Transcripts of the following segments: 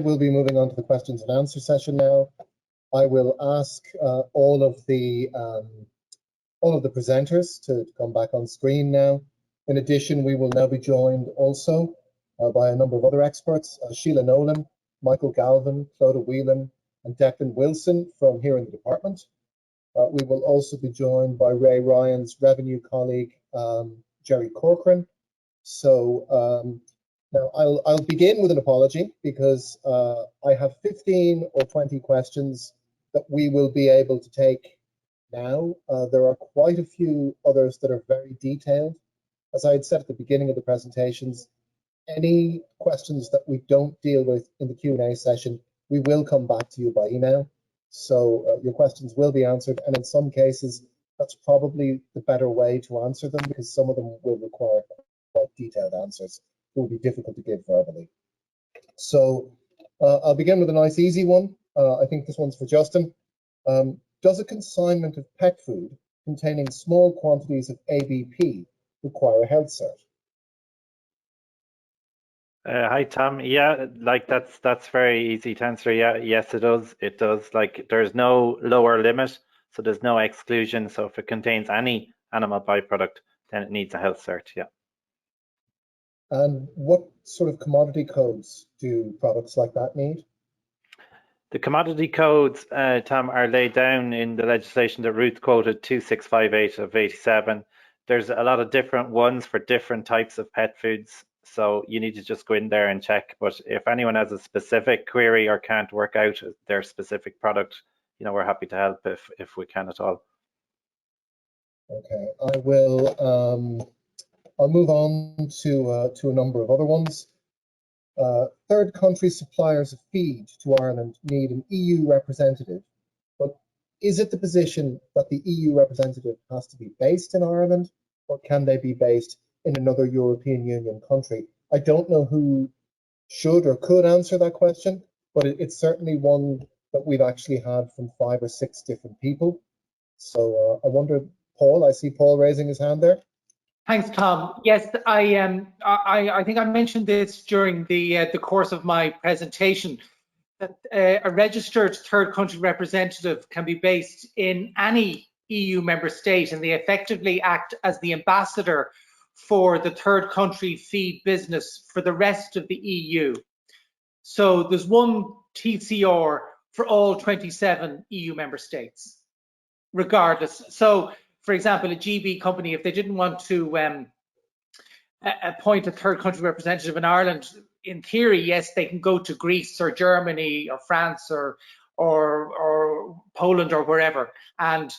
We'll be moving on to the questions and answer session now. I will ask all of the presenters to come back on screen now. In addition, we will now be joined also by a number of other experts, Sheila Nolan, Michael Galvin, Clodagh Whelan, and Declan Wilson from here in the department. We will also be joined by Ray Ryan's revenue colleague, Jerry Corcoran. So now I'll begin with an apology because I have 15 or 20 questions that we will be able to take now. There are quite a few others that are very detailed. As I had said at the beginning of the presentations, any questions that we don't deal with in the Q&A session, we will come back to you by email. So your questions will be answered, and in some cases, that's probably the better way to answer them because some of them will require quite detailed answers. It will be difficult to give verbally. So I'll begin with a nice easy one. I think this one's for Justin. Does a consignment of pet food containing small quantities of ABP require a health cert? Hi Tom. Yeah, like that's very easy to answer. Yeah, yes it does. It does. Like there's no lower limit, so there's no exclusion. So if it contains any animal byproduct, then it needs a health cert. Yeah. And what sort of commodity codes do products like that need? The commodity codes, Tom, are laid down in the legislation that Ruth quoted, 2658 of 87. There's a lot of different ones for different types of pet foods. So you need to just go in there and check. But if anyone has a specific query or can't work out their specific product, you know, we're happy to help if we can at all. Okay, I'll move on to a number of other ones. Third country suppliers of feed to Ireland need an EU representative, but is it the position that the EU representative has to be based in Ireland, or can they be based in another European Union country? I don't know who should or could answer that question, but it's certainly one that we've actually had from 5 or 6 different people. So I wonder, Paul, I see Paul raising his hand there. Thanks, Tom. Yes, I think I mentioned this during the course of my presentation, that a registered third country representative can be based in any EU member state, and they effectively act as the ambassador for the third country feed business for the rest of the EU. So there's one TCR for all 27 EU member states, regardless. So, for example, a GB company, if they didn't want to appoint a third country representative in Ireland, in theory, yes, they can go to Greece or Germany or France or Poland or wherever, and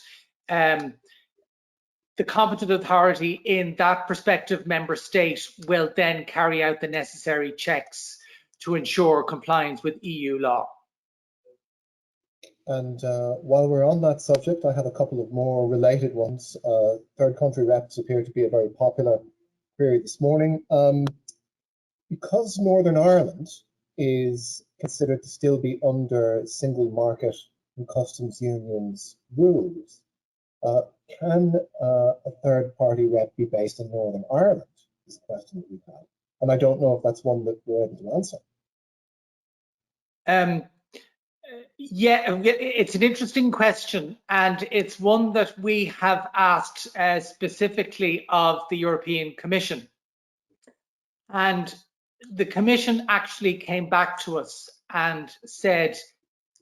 the competent authority in that prospective member state will then carry out the necessary checks to ensure compliance with EU law. And while we're on that subject, I have a couple of more related ones. Third country reps appear to be a very popular query this morning. Because Northern Ireland is considered to still be under single market and customs unions rules, can a third party rep be based in Northern Ireland? Is a question that we've had. And I don't know if that's one that we're able to answer. Yeah, it's an interesting question, and it's one that we have asked specifically of the European Commission. And the Commission actually came back to us and said,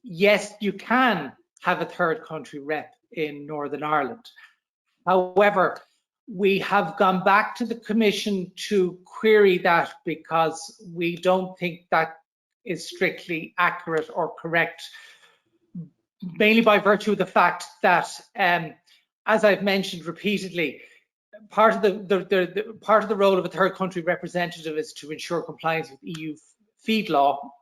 yes, you can have a third country rep in Northern Ireland. However, we have gone back to the Commission to query that because we don't think that is strictly accurate or correct, mainly by virtue of the fact that, as I've mentioned repeatedly, part of the role of a third country representative is to ensure compliance with EU feed law,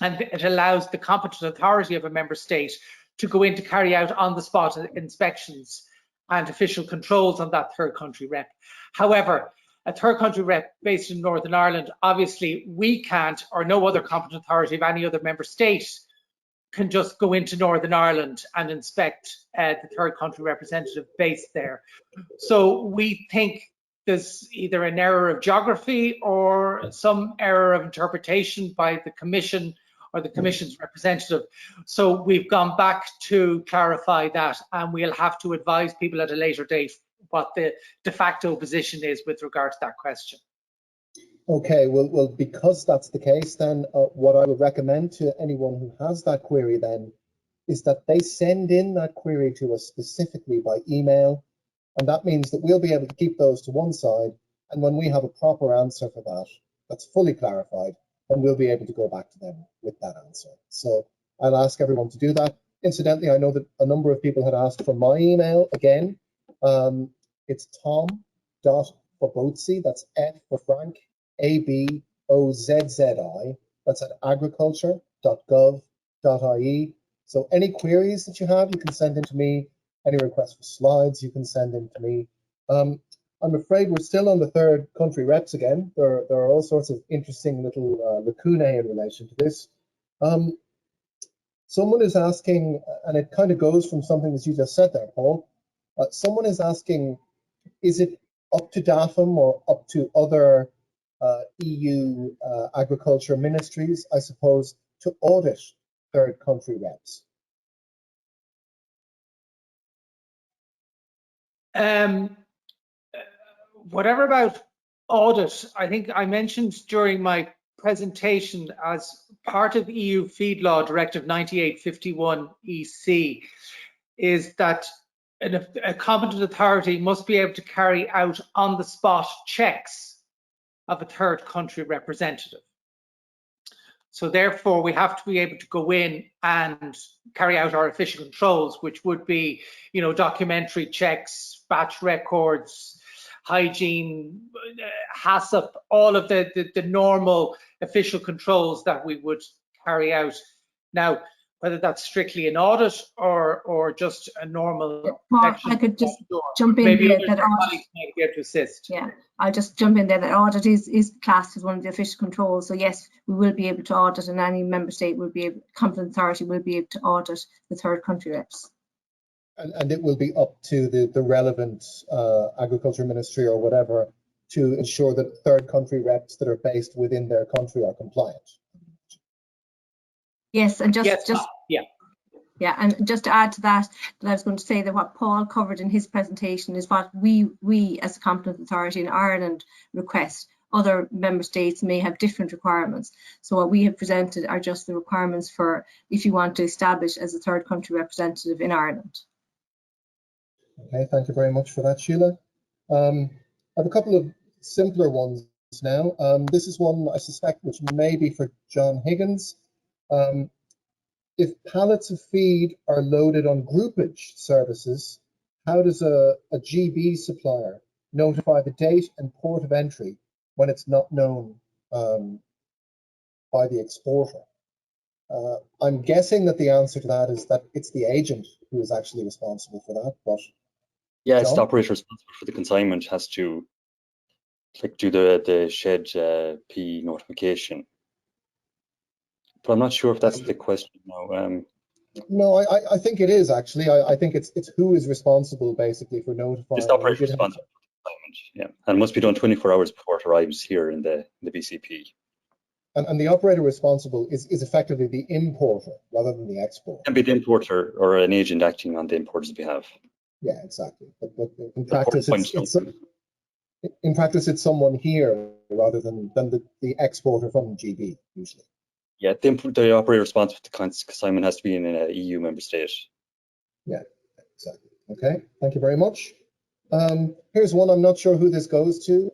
and it allows the competent authority of a member state to go in to carry out on-the-spot inspections and official controls on that third country rep. However, a third country rep based in Northern Ireland, obviously we can't, or no other competent authority of any other member state can just go into Northern Ireland and inspect the third country representative based there. So we think there's either an error of geography or some error of interpretation by the Commission or the Commission's representative. So we've gone back to clarify that, and we'll have to advise people at a later date what the de facto position is with regard to that question. Okay, well, because that's the case, then what I would recommend to anyone who has that query then is that they send in that query to us specifically by email, and that means that we'll be able to keep those to one side, and when we have a proper answer for that, that's fully clarified, then we'll be able to go back to them with that answer. So I'll ask everyone to do that. Incidentally, I know that a number of people had asked for my email again. It's tom.fabozzi, that's F for Frank, ABOZZI, that's at agriculture.gov.ie. So any queries that you have, you can send in to me. Any requests for slides, you can send in to me. I'm afraid we're still on the third country reps again. There are all sorts of interesting little lacunae in relation to this. Someone is asking, and it kind of goes from something that you just said there, Paul. Someone is asking, is it up to DAFM or up to other EU agriculture ministries, I suppose, to audit third country reps? Whatever about audit, I think I mentioned during my presentation, as part of EU Feed Law Directive 98/51 EC, is that a competent authority must be able to carry out on-the-spot checks of a third country representative. So therefore, we have to be able to go in and carry out our official controls, which would be, documentary checks, batch records, hygiene, HACCP, all of the normal official controls that we would carry out. Now, whether that's strictly an audit or just a normal inspection, I could just jump in there. That colleagues might be able to assist. Yeah, I'll just jump in there. That audit is classed as one of the official controls. So yes, we will be able to audit, and any member state will be able, competent authority will be able to audit the third country reps. And it will be up to the relevant agriculture ministry or whatever to ensure that third country reps that are based within their country are compliant. Yes, and yeah, and just to add to that, I was going to say that what Paul covered in his presentation is what we as a competent authority in Ireland request. Other member states may have different requirements. So what we have presented are just the requirements for if you want to establish as a third country representative in Ireland. Okay, thank you very much for that, Sheila. I have a couple of simpler ones now. This is one I suspect which may be for John Higgins. If pallets of feed are loaded on groupage services, how does a GB supplier notify the date and port of entry when it's not known by the exporter? I'm guessing that the answer to that is that it's the agent who is actually responsible for that. But yeah, it's the operator responsible for the consignment has to do the shed P notification. But I'm not sure if that's the question now. No, I think it is actually. I think it's who is responsible basically for notifying. It's the operator responsible for the consignment, yeah, and it must be done 24 hours before it arrives here in the BCP. And the operator responsible is effectively the importer rather than the exporter. It can be the importer or an agent acting on the importer's behalf. Yeah, exactly. But in practice, in practice, it's someone here rather than the exporter from GB usually. Yeah, the operator responsible for the consignment has to be in an EU member state. Yeah, exactly. Okay, thank you very much. Here's one I'm not sure who this goes to.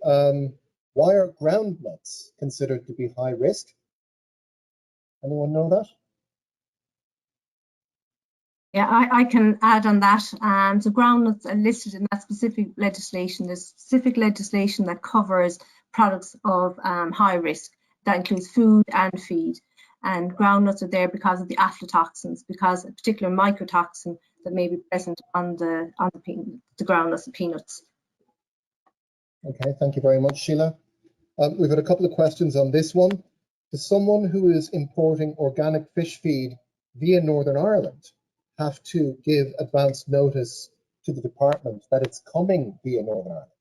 Why are ground nuts considered to be high risk? Anyone know that? Yeah, I can add on that. So groundnuts are listed in that specific legislation. There's specific legislation that covers products of high risk. That includes food and feed. And groundnuts are there because of the aflatoxins, because a particular mycotoxin that may be present on the groundnuts and peanuts. Okay, thank you very much, Sheila. We've got a couple of questions on this one. Does someone who is importing organic fish feed via Northern Ireland have to give advance notice to the department that it's coming via Northern Ireland?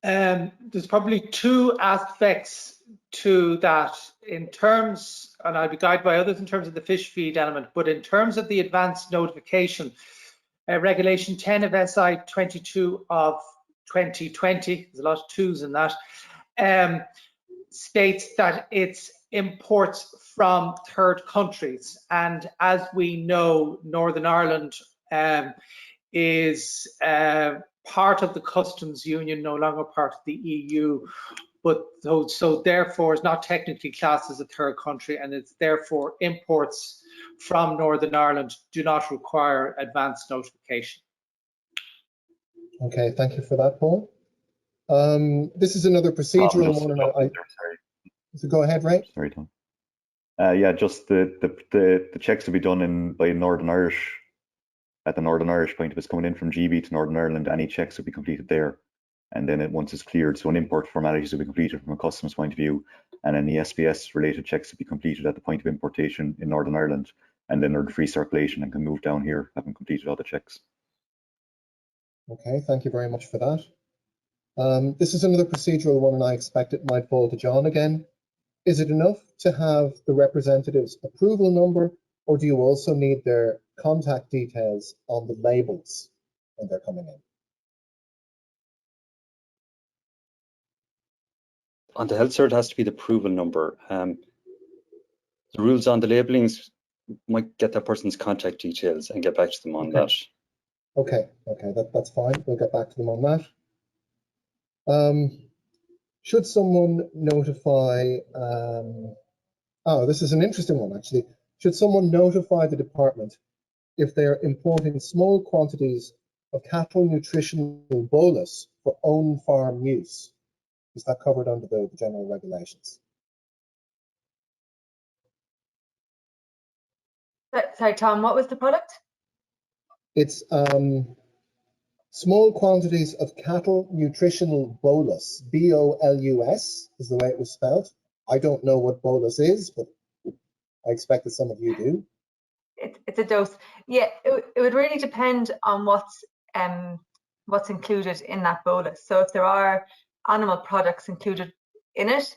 There's probably two aspects to that in terms, and I'll be guided by others in terms of the fish feed element, but in terms of the advanced notification, Regulation 10 of SI 22 of 2020, there's a lot of twos in that, states that it's imports from third countries. And as we know, Northern Ireland is part of the customs union, no longer part of the EU, but so therefore is not technically classed as a third country, and it's therefore imports from Northern Ireland do not require advance notification. Okay, thank you for that, Paul. This is another procedural one, and so go ahead, Ray. Sorry, Tom. Yeah, just the checks to be done by Northern Irish, at the Northern Irish point. If it's coming in from GB to Northern Ireland, any checks will be completed there, and then once it's cleared, so an import formalities will be completed from a customs point of view, and any SBS related checks will be completed at the point of importation in Northern Ireland, and then they're in free circulation and can move down here having completed all the checks. Okay, thank you very much for that. This is another procedural one, and I expect it might fall to John again. Is it enough to have the representative's approval number, or do you also need their contact details on the labels when they're coming in? On the health cert, it has to be the approval number. The rules on the labelings might get that person's contact details and get back to them on that. Okay, that's fine. We'll get back to them on that. Should someone notify, this is an interesting one actually. Should someone notify the department if they're importing small quantities of cattle nutritional bolus for own farm use? Is that covered under the general regulations? Sorry, Tom, what was the product? It's small quantities of cattle nutritional bolus, B-O-L-U-S is the way it was spelled. I don't know what bolus is, but I expect that some of you do. It's a dose. Yeah, it would really depend on what's included in that bolus. So if there are animal products included in it,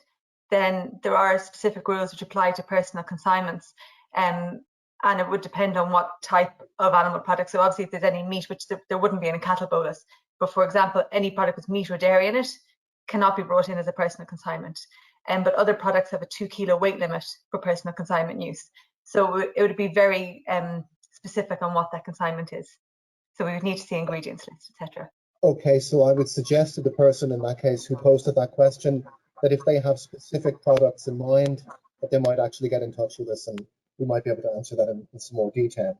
then there are specific rules which apply to personal consignments. And it would depend on what type of animal product. So obviously if there's any meat, which there wouldn't be in a cattle bolus, but for example, any product with meat or dairy in it cannot be brought in as a personal consignment. But other products have a 2 kilo weight limit for personal consignment use. So it would be very specific on what that consignment is. So we would need to see ingredients list, etc. Okay, so I would suggest to the person in that case who posted that question that if they have specific products in mind, that they might actually get in touch with us and we might be able to answer that in some more detail.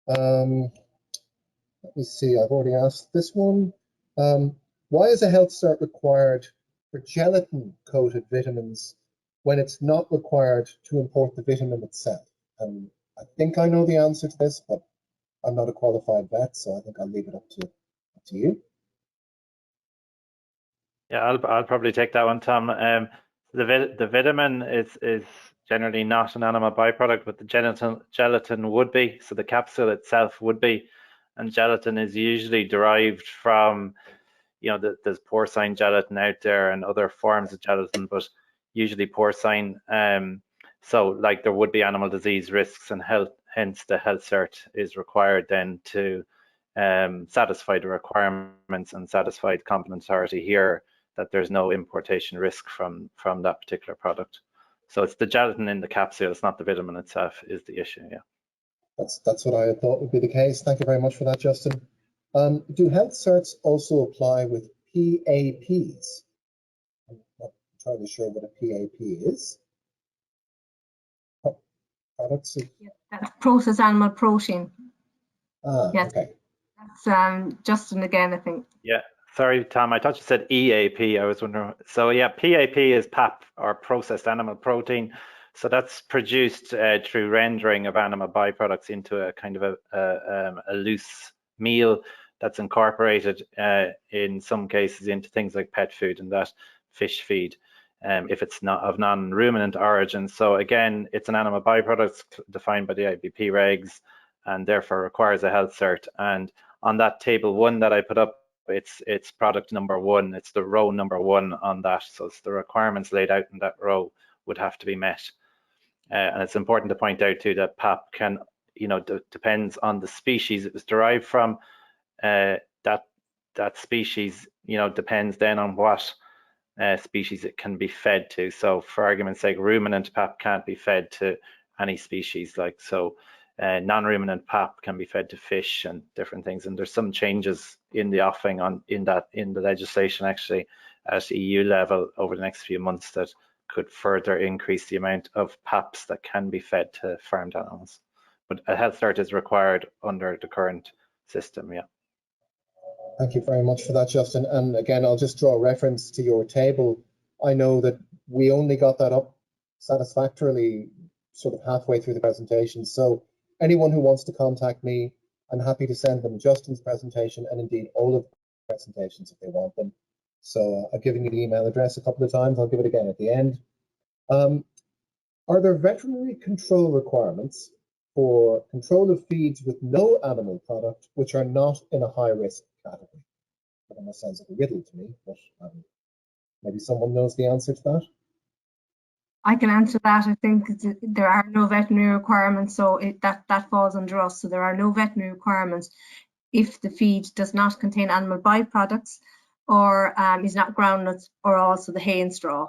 Let me see, I've already asked this one. Why is a health cert required for gelatin-coated vitamins when it's not required to import the vitamin itself? I think I know the answer to this, but I'm not a qualified vet, so I think I'll leave it up to you. Yeah, I'll probably take that one, Tom. The vitamin is generally not an animal byproduct, but the gelatin would be. So the capsule itself would be, and gelatin is usually derived from, there's porcine gelatin out there and other forms of gelatin, but usually porcine. So like there would be animal disease risks and hence the health cert is required then to satisfy the requirements and satisfy the competent authority here that there's no importation risk from that particular product. So it's the gelatin in the capsule, it's not the vitamin itself is the issue, yeah. That's what I had thought would be the case. Thank you very much for that, Justin. Do health certs also apply with PAPs? I'm not entirely sure what a PAP is. Products of... That's processed animal protein. Yes. Okay. That's Justin again, I think. Yeah. Sorry, Tom, I thought you said EAP. I was wondering. So yeah, PAP is PAP, or processed animal protein. So that's produced through rendering of animal byproducts into a kind of a loose meal that's incorporated in some cases into things like pet food and that fish feed, if it's not of non-ruminant origin. So again, it's an animal byproduct defined by the IBP regs and therefore requires a health cert. And on that table 1 that I put up, it's product number one. It's the row number one on that. So it's the requirements laid out in that row would have to be met. And it's important to point out too that PAP can, depends on the species it was derived from. That species, depends then on what species it can be fed to. So for argument's sake, ruminant PAP can't be fed to any species non-ruminant PAP can be fed to fish and different things. And there's some changes in the offing in the legislation actually at EU level over the next few months that could further increase the amount of PAPs that can be fed to farmed animals. But a health cert is required under the current system, yeah. Thank you very much for that, Justin. And again, I'll just draw a reference to your table. I know that we only got that up satisfactorily sort of halfway through the presentation. So anyone who wants to contact me, I'm happy to send them Justin's presentation and indeed all of the presentations if they want them. So I've given you the email address a couple of times. I'll give it again at the end. Are there veterinary control requirements for control of feeds with no animal product which are not in a high risk category? That almost sounds like a riddle to me, but maybe someone knows the answer to that. I can answer that. I think there are no veterinary requirements, so that falls under us. So there are no veterinary requirements if the feed does not contain animal byproducts or is not groundnuts or also the hay and straw.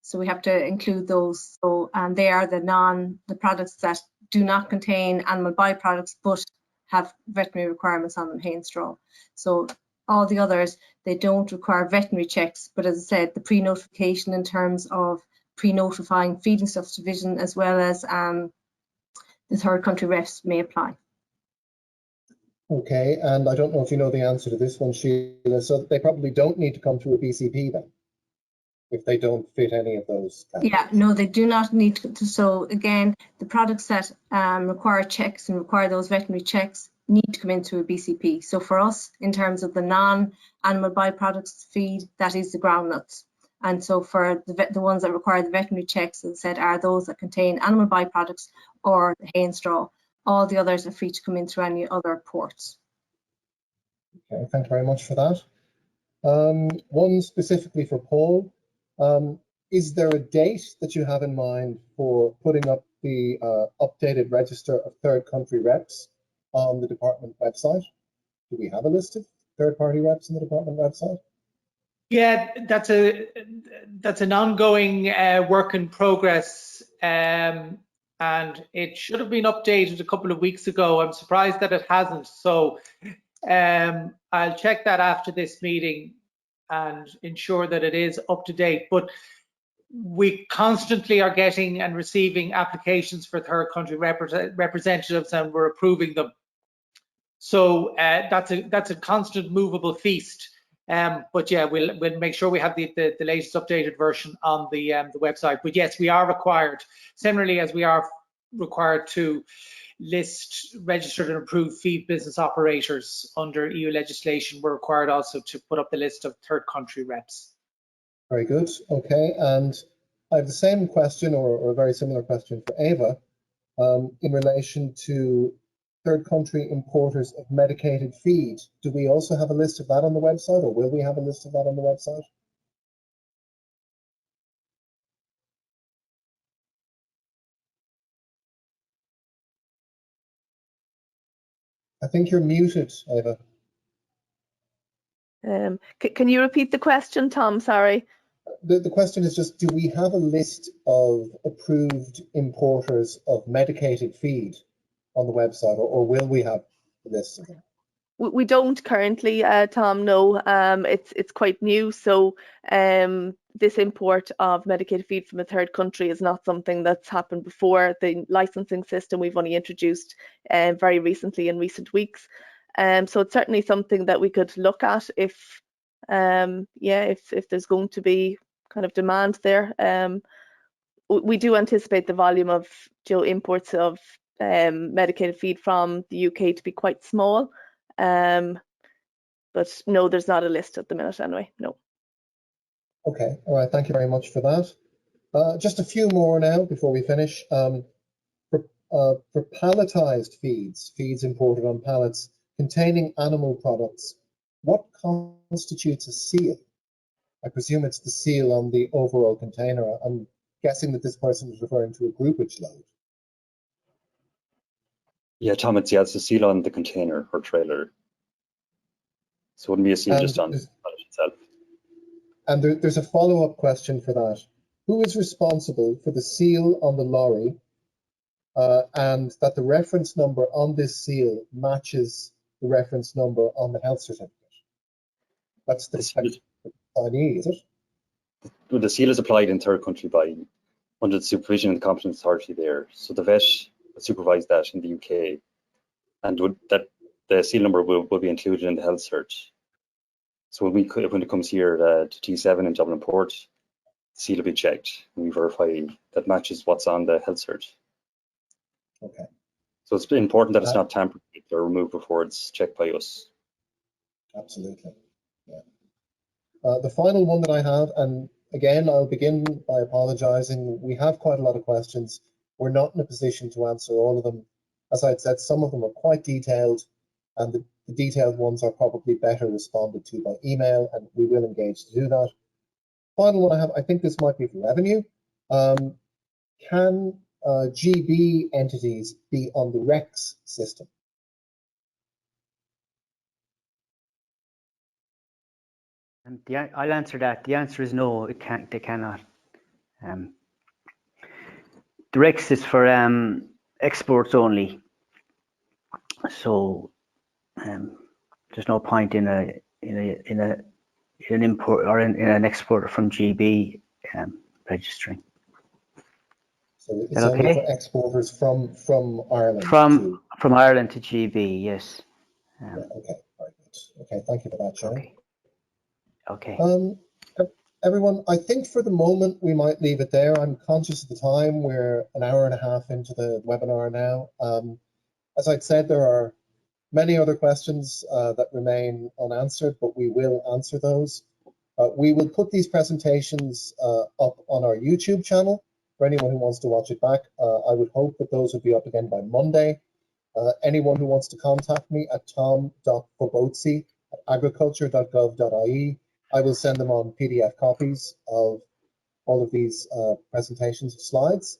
So we have to include those. So they are the products that do not contain animal byproducts but have veterinary requirements on them, hay and straw. So all the others, they don't require veterinary checks, but as I said, the pre-notification in terms of pre-notifying feeding stuffs division as well as the third country reps may apply. Okay, and I don't know if you know the answer to this one, Sheila. So they probably don't need to come through a BCP then, if they don't fit any of those categories. Yeah, no, they do not need to. So again, the products that require checks and require those veterinary checks need to come into a BCP. So for us, in terms of the non-animal byproducts feed, that is the groundnuts. And so for the ones that require the veterinary checks, as I said, are those that contain animal byproducts or the hay and straw. All the others are free to come in through any other ports. Okay, thank you very much for that. One specifically for Paul. Is there a date that you have in mind for putting up the updated register of third country reps on the department website? Do we have a list of third party reps on the department website? Yeah, that's an ongoing work in progress, and it should have been updated a couple of weeks ago. I'm surprised that it hasn't. So I'll check that after this meeting and ensure that it is up to date. But we constantly are getting and receiving applications for third country representatives, and we're approving them. So that's a constant movable feast. But yeah, we'll make sure we have the latest updated version on the website. But yes, we are required, similarly as we are required to list registered and approved feed business operators under EU legislation, we're required also to put up the list of third country reps. Very good. Okay, and I have the same question or a very similar question for Ava in relation to third country importers of medicated feed. Do we also have a list of that on the website, or will we have a list of that on the website? I think you're muted, Ava. Can you repeat the question, Tom? Sorry. The question is just, do we have a list of approved importers of medicated feed on the website, or will we have a list of them? We don't currently, Tom, no. It's quite new, so this import of medicated feed from a third country is not something that's happened before. The licensing system we've only introduced very recently in recent weeks. So it's certainly something that we could look at if there's going to be kind of demand there. We do anticipate the volume of imports of medicated feed from the UK to be quite small. But no, there's not a list at the minute anyway, no. Okay, all right, thank you very much for that. Just a few more now before we finish. For palletized feeds imported on pallets containing animal products, what constitutes a seal? I presume it's the seal on the overall container. I'm guessing that this person is referring to a groupage load. Yeah, Tom, it's a seal on the container or trailer. So it wouldn't be a seal just on it itself. And there's a follow-up question for that. Who is responsible for the seal on the lorry and that the reference number on this seal matches the reference number on the health certificate? That's the ID, is it? The seal is applied in third country under the supervision of the competent authority there. So the vet will supervise that in the UK, and the seal number will be included in the health cert. So when it comes here to T7 in Dublin Port, the seal will be checked and we verify that matches what's on the health cert. Okay. So it's important that it's not tampered with or removed before it's checked by us. Absolutely. Yeah. The final one that I have, and again, I'll begin by apologizing. We have quite a lot of questions. We're not in a position to answer all of them. As I had said, some of them are quite detailed, and the detailed ones are probably better responded to by email, and we will engage to do that. Final one I have, I think this might be for revenue. Can GB entities be on the REX system? I'll answer that. The answer is no, they cannot. The REX is for exports only. So there's no point in an import or in an export from GB registering. So it's only for exporters from Ireland. From Ireland to GB, yes. Yeah, okay, very good. Okay, thank you for that, Shane. Okay. Everyone, I think for the moment we might leave it there. I'm conscious of the time. We're an hour and a half into the webinar now. As I'd said, there are many other questions that remain unanswered, but we will answer those. We will put these presentations up on our YouTube channel for anyone who wants to watch it back. I would hope that those will be up again by Monday. Anyone who wants to contact me at tom.forbotsi@agriculture.gov.ie. I will send them on PDF copies of all of these presentations of slides.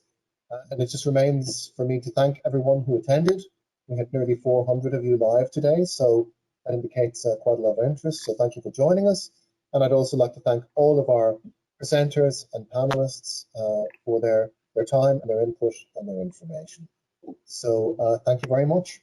And it just remains for me to thank everyone who attended. We had nearly 400 of you live today, so that indicates quite a lot of interest. So thank you for joining us. And I'd also like to thank all of our presenters and panelists for their time and their input and their information. So thank you very much.